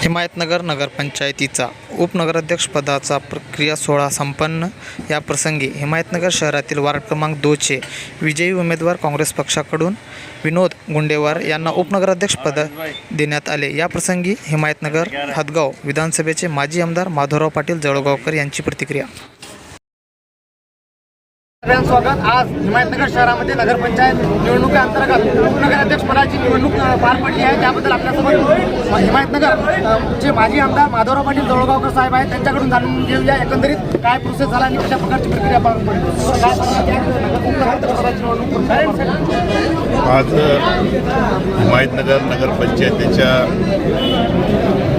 हिमायतनगर नगरपंचायतीचा उपनगराध्यक्षपदाचा प्रक्रिया सोहळा संपन्न. या प्रसंगी हिमायतनगर शहरातील वार्ड क्रमांक 2चे विजयी उमेदवार काँग्रेस पक्षाकडून विनोद गुंडेवार यांना उपनगराध्यक्षपद देण्यात आले. या प्रसंगी हिमायतनगर हदगाव विधानसभेचे माजी आमदार माधवराव पाटील जळगावकर यांची प्रतिक्रिया. सगळ्यांचं स्वागत. आज हिमायतनगर शहरामध्ये नगरपंचायत निवडणुकीअंतर्गत उपनगराध्यक्षपदाची निवडणूक पार पडली आहे. त्याबद्दल आपल्यासोबत हिमायतनगर चे माजी आमदार माधवराव पाटील जळगावकर साहेब आहेत. त्यांच्याकडून जाणून घेऊया एकंदरीत काय प्रोसेस झाला आणि कशा प्रकारची प्रक्रिया पार पडली. उपनगराध्यक्षपदाची निवडणूक आज हिमायतनगर नगरपंचायतीच्या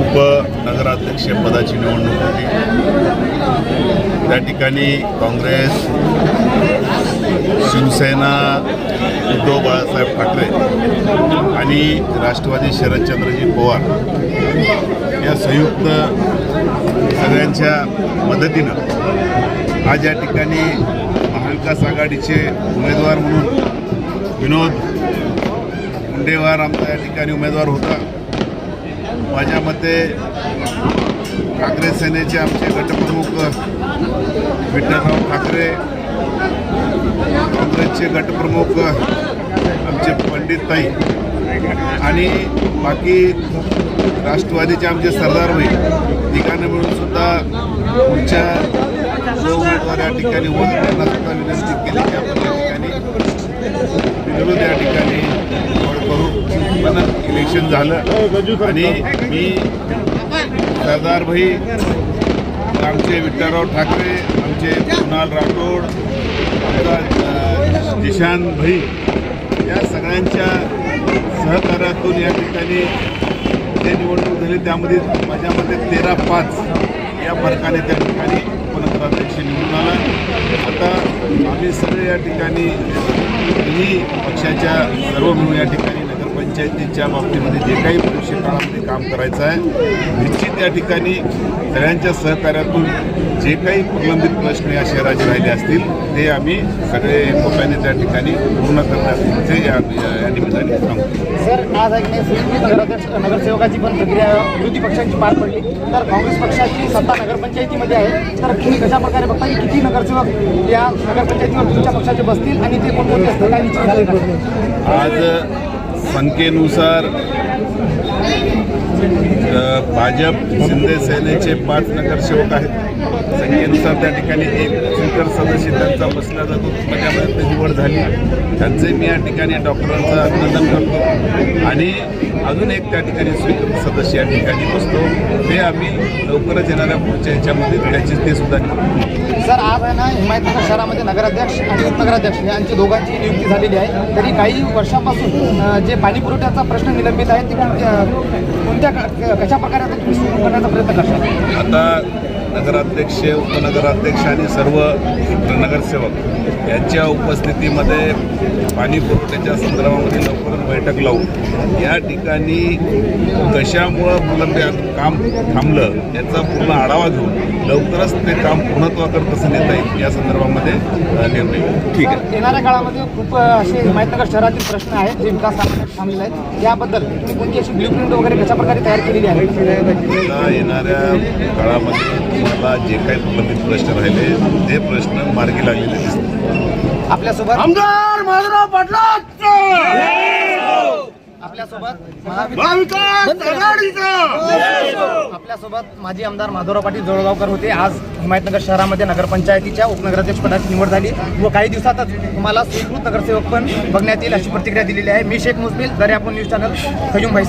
उपनगराध्यक्षपदाची निवडणूक होती. त्या ठिकाणी काँग्रेस, शिवसेना, उद्धव बाळासाहेब ठाकरे आणि राष्ट्रवादी शरदचंद्रजी पवार या संयुक्त सगळ्यांच्या मदतीनं आज या ठिकाणी महाविकास आघाडीचे उमेदवार म्हणून विनोद गुंडेवार आमचा या ठिकाणी उमेदवार होता. माझ्या मते काँग्रेस सेनेचे आमचे गटप्रमुख विठ्ठलराव ठाकरे, काँग्रेसचे गटप्रमुख आमचे पंडितताई आणि बाकी राष्ट्रवादीचे आमचे सरदारभाई तिघांना मिळून सुद्धा पुढच्या जो उमेदवार या ठिकाणी उमेदवारांना सुद्धा विनंती केली की आपण या ठिकाणी विरोध या ठिकाणी करू. पण इलेक्शन झालं आणि मी सरदारभाई, आमचे विठ्ठलराव ठाकरे, आमचे कुणाल राठोड, आमचा जिशान भाई या सगळ्यांच्या सहकार्यातून या ठिकाणी जे निवडणूक झाली त्यामध्ये माझ्या मते 13-5 या फरकाने त्या ठिकाणी उपनगराध्यक्ष निवडून आला. आता आम्ही सगळे या ठिकाणी तिन्ही पक्षाच्या सर्व मिळून या ठिकाणी नगरपंचायतीच्या बाबतीमध्ये जे काही भविष्य काळामध्ये काम करायचं आहे निश्चित या ठिकाणी सगळ्यांच्या सहकार्यातून जे काही प्रलंबित प्रश्न या शहराचे राहिले असतील ते आम्ही सगळे एकोप्याने त्या ठिकाणी पूर्ण करण्याचे या निमित्ताने सांगतो. सर, आज नगरसेवकाची पण प्रक्रिया विरोधी पक्षांची पार पडली. तर काँग्रेस पक्षाची सत्ता नगरपंचायतीमध्ये आहे. तर तुम्ही कशा प्रकारे बघता की किती नगरसेवक या नगरपंचायतीवर तुमच्या पक्षाचे बसतील आणि ते कोणकोणते असतील काय निश्चित झाले का? आज संख्येनुसार भाजप शिंदे सेनेचे 5 नगरसेवक आहेत. संख्येनुसार त्या ठिकाणी एक स्वीकर सदस्य त्यांचा बसला जातो. त्याच्यामध्ये ते निवड झाली. त्यांचे मी या ठिकाणी डॉक्टरांचं अभिनंदन करतो आणि अजून एक त्या ठिकाणी स्वीकृत सदस्य या ठिकाणी बसतो. ते आम्ही लवकरच येणाऱ्या पुढच्या याच्यामध्ये त्याची ते सुद्धा निवडतो. सर, आज आहे ना हिमायतनगर शहरामध्ये नगराध्यक्ष आणि उपनगराध्यक्ष यांची दोघांची नियुक्ती झालेली आहे. तरी काही वर्षांपासून जे पाणी पुरवठ्याचा प्रश्न निलंबित आहे ते कोणत्या कशा प्रकारे आता तुम्ही सुरू करण्याचा प्रयत्न करता? आता नगराध्यक्ष, उपनगराध्यक्ष आणि सर्व नगरसेवक यांच्या उपस्थितीमध्ये पाणी पुरवठ्याच्या संदर्भामध्ये लवकरच बैठक लावून या ठिकाणी कशामुळं प्रलंबित काम थांबलं याचा पूर्ण आढावा घेऊन लवकरच ते काम पूर्णत्वाकडे कसं नेता येईल या संदर्भामध्ये निर्णय. ठीक आहे. येणाऱ्या काळामध्ये खूप असे हिमायतनगर शहरातील प्रश्न आहेत जे विकास कामासाठी थांबलेले आहेत. याबद्दल तुम्ही कोणती अशी ब्ल्यूप्रिंट वगैरे कशा प्रकारे तयार केलेली आहे? येणाऱ्या काळामध्ये तुम्हाला जे काही प्रलंबित प्रश्न राहिले ते प्रश्न मार्गी लागलेले दिसतात. आपल्यासोबत आमदार माधवराव पाटलांचं आपल्यासोबत माजी आमदार माधवराव पाटील जळगावकर होते. आज हिमायतनगर शहरामध्ये नगरपंचायतीच्या उपनगराध्यक्षपदाची निवड झाली व काही दिवसातच तुम्हाला स्वीकृत नगरसेवक पण बघण्यात येईल अशी प्रतिक्रिया दिलेली आहे. मी शेख मुस्बिल, दर्यापूर न्यूज चॅनल, खयूम भाई.